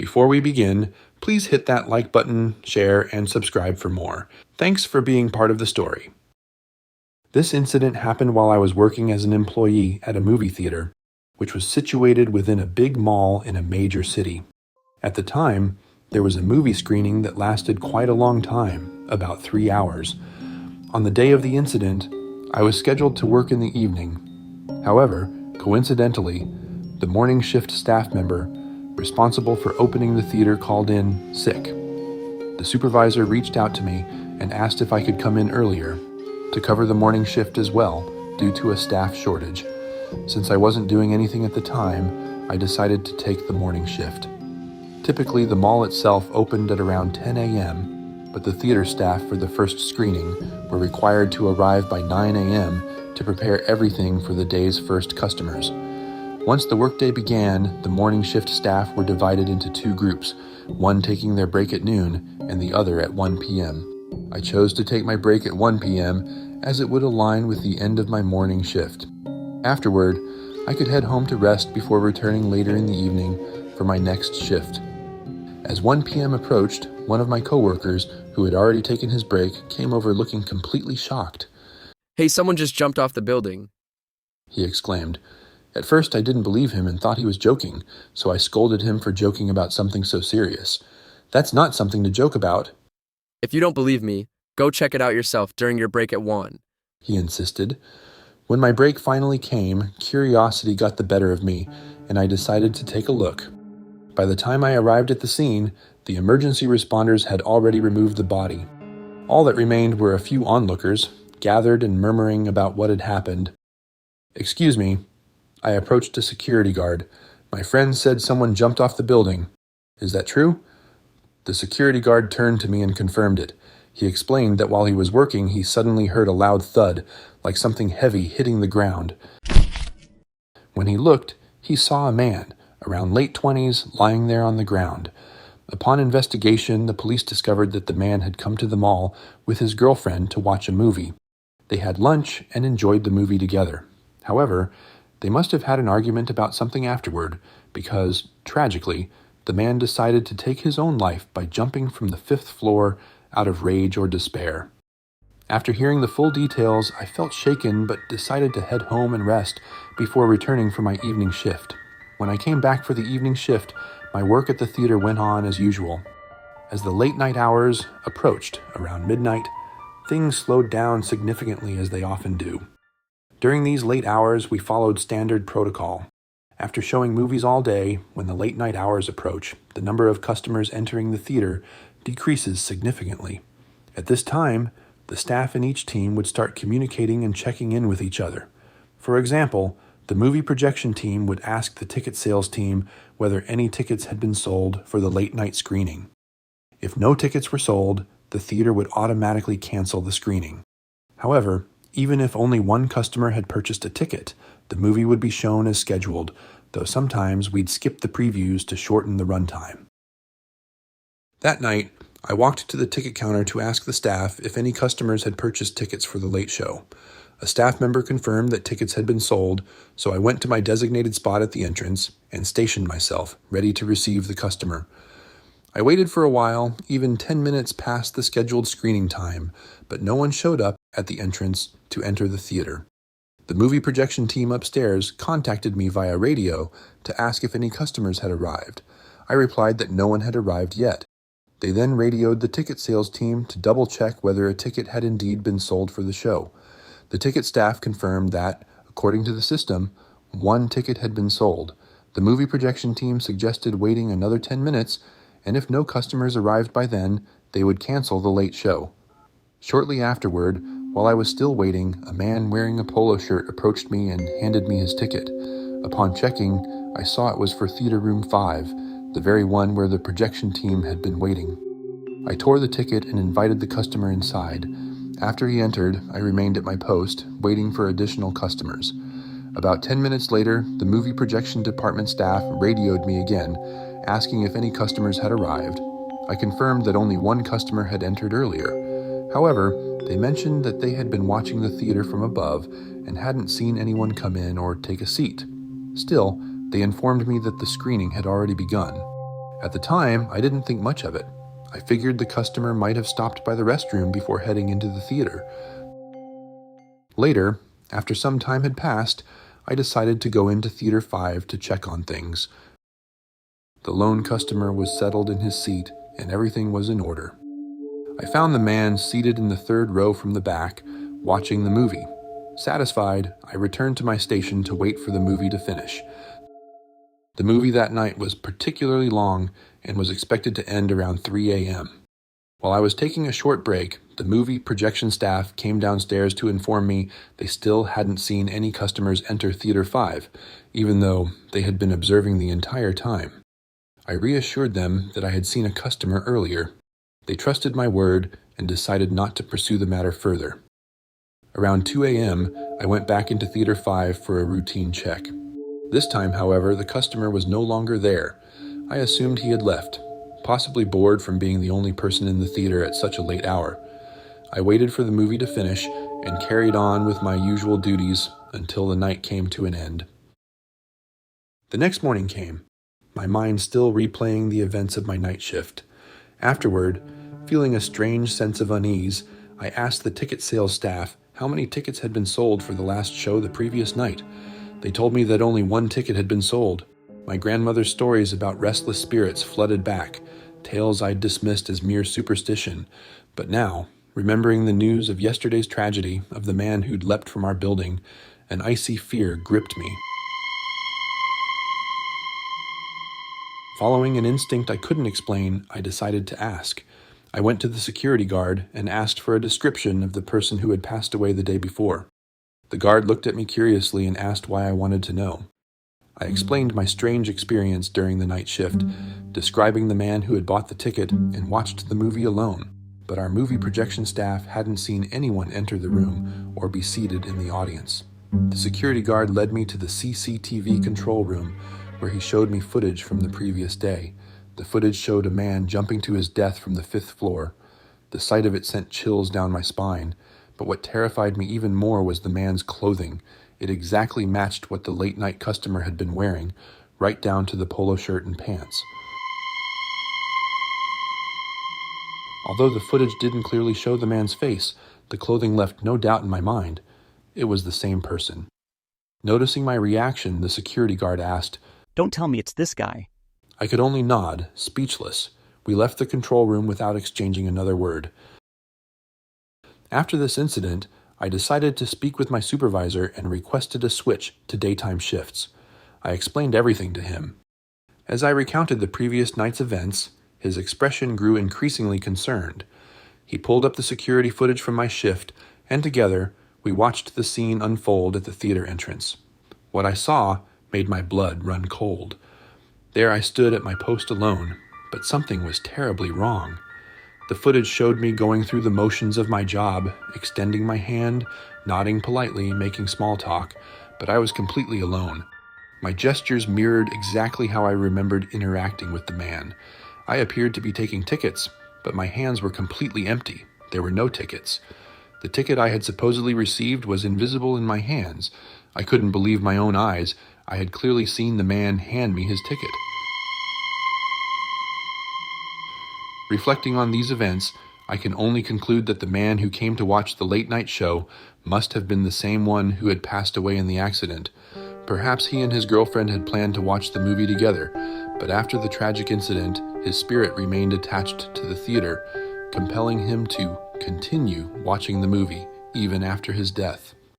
Before we begin, please hit that like button, share, and subscribe for more. Thanks for being part of the story. This incident happened while I was working as an employee at a movie theater, which was situated within a big mall in a major city. At the time, there was a movie screening that lasted quite a long time, about 3 hours. On the day of the incident, I was scheduled to work in the evening. However, coincidentally, the morning shift staff member responsible for opening the theater called in sick. The supervisor reached out to me and asked if I could come in earlier to cover the morning shift as well due to a staff shortage. Since I wasn't doing anything at the time, I decided to take the morning shift. Typically, the mall itself opened at around 10 a.m., but the theater staff for the first screening were required to arrive by 9 a.m. to prepare everything for the day's first customers. Once the workday began, the morning shift staff were divided into 2 groups, one taking their break at noon and the other at 1 p.m. I chose to take my break at 1 p.m. as it would align with the end of my morning shift. Afterward, I could head home to rest before returning later in the evening for my next shift. As 1 p.m. approached, one of my coworkers, who had already taken his break, came over looking completely shocked. "Hey, someone just jumped off the building," he exclaimed. At first, I didn't believe him and thought he was joking, so I scolded him for joking about something so serious. "That's not something to joke about," "If you don't believe me, go check it out yourself during your break at 1. he insisted. When my break finally came, curiosity got the better of me, and I decided to take a look. By the time I arrived at the scene, the emergency responders had already removed the body. All that remained were a few onlookers, gathered and murmuring about what had happened. "Excuse me." I approached a security guard. "My friend said someone jumped off the building. Is that true?" The security guard turned to me and confirmed it. He explained that while he was working, he suddenly heard a loud thud, like something heavy hitting the ground. When he looked, he saw a man, around late 20s, lying there on the ground. Upon investigation, the police discovered that the man had come to the mall with his girlfriend to watch a movie. They had lunch and enjoyed the movie together. However, they must have had an argument about something afterward, because, tragically, the man decided to take his own life by jumping from the 5th floor out of rage or despair. After hearing the full details, I felt shaken but decided to head home and rest before returning for my evening shift. When I came back for the evening shift, my work at the theater went on as usual. As the late night hours approached, around midnight, things slowed down significantly as they often do. During these late hours, we followed standard protocol. After showing movies all day, when the late night hours approach, the number of customers entering the theater decreases significantly. At this time, the staff in each team would start communicating and checking in with each other. For example, the movie projection team would ask the ticket sales team whether any tickets had been sold for the late night screening. If no tickets were sold, the theater would automatically cancel the screening. However, even if only one customer had purchased a ticket, the movie would be shown as scheduled, though sometimes we'd skip the previews to shorten the runtime. That night, I walked to the ticket counter to ask the staff if any customers had purchased tickets for the late show. A staff member confirmed that tickets had been sold, so I went to my designated spot at the entrance and stationed myself, ready to receive the customer. I waited for a while, even 10 minutes past the scheduled screening time, but no one showed up at the entrance to enter the theater. The movie projection team upstairs contacted me via radio to ask if any customers had arrived. I replied that no one had arrived yet. They then radioed the ticket sales team to double-check whether a ticket had indeed been sold for the show. The ticket staff confirmed that, according to the system, 1 ticket had been sold. The movie projection team suggested waiting another 10 minutes, and if no customers arrived by then, they would cancel the late show. Shortly afterward, while I was still waiting, a man wearing a polo shirt approached me and handed me his ticket. Upon checking, I saw it was for Theater Room 5, the very one where the projection team had been waiting. I tore the ticket and invited the customer inside. After he entered, I remained at my post, waiting for additional customers. About 10 minutes later, the movie projection department staff radioed me again, asking if any customers had arrived. I confirmed that only 1 customer had entered earlier. However, they mentioned that they had been watching the theater from above and hadn't seen anyone come in or take a seat. Still, they informed me that the screening had already begun. At the time, I didn't think much of it. I figured the customer might have stopped by the restroom before heading into the theater. Later, after some time had passed, I decided to go into Theater 5 to check on things. The lone customer was settled in his seat, and everything was in order. I found the man seated in the third row from the back, watching the movie. Satisfied, I returned to my station to wait for the movie to finish. The movie that night was particularly long and was expected to end around 3 a.m. While I was taking a short break, the movie projection staff came downstairs to inform me they still hadn't seen any customers enter Theater 5, even though they had been observing the entire time. I reassured them that I had seen a customer earlier. They trusted my word and decided not to pursue the matter further. Around 2 a.m., I went back into Theater 5 for a routine check. This time, however, the customer was no longer there. I assumed he had left, possibly bored from being the only person in the theater at such a late hour. I waited for the movie to finish and carried on with my usual duties until the night came to an end. The next morning came, my mind still replaying the events of my night shift. Afterward, feeling a strange sense of unease, I asked the ticket sales staff how many tickets had been sold for the last show the previous night. They told me that only one ticket had been sold. My grandmother's stories about restless spirits flooded back, tales I'd dismissed as mere superstition. But now, remembering the news of yesterday's tragedy of the man who'd leapt from our building, an icy fear gripped me. Following an instinct I couldn't explain, I decided to ask. I went to the security guard and asked for a description of the person who had passed away the day before. The guard looked at me curiously and asked why I wanted to know. I explained my strange experience during the night shift, describing the man who had bought the ticket and watched the movie alone, but our movie projection staff hadn't seen anyone enter the room or be seated in the audience. The security guard led me to the CCTV control room, where he showed me footage from the previous day. The footage showed a man jumping to his death from the 5th floor. The sight of it sent chills down my spine, but what terrified me even more was the man's clothing. It exactly matched what the late-night customer had been wearing, right down to the polo shirt and pants. Although the footage didn't clearly show the man's face, the clothing left no doubt in my mind. It was the same person. Noticing my reaction, the security guard asked, "Don't tell me it's this guy." I could only nod, speechless. We left the control room without exchanging another word. After this incident, I decided to speak with my supervisor and requested a switch to daytime shifts. I explained everything to him. As I recounted the previous night's events, his expression grew increasingly concerned. He pulled up the security footage from my shift, and together, we watched the scene unfold at the theater entrance. What I saw made my blood run cold. There I stood at my post alone, but something was terribly wrong. The footage showed me going through the motions of my job, extending my hand, nodding politely, making small talk, but I was completely alone. My gestures mirrored exactly how I remembered interacting with the man. I appeared to be taking tickets, but my hands were completely empty. There were no tickets. The ticket I had supposedly received was invisible in my hands. I couldn't believe my own eyes. I had clearly seen the man hand me his ticket. Reflecting on these events, I can only conclude that the man who came to watch the late-night show must have been the same one who had passed away in the accident. Perhaps he and his girlfriend had planned to watch the movie together, but after the tragic incident, his spirit remained attached to the theater, compelling him to continue watching the movie even after his death.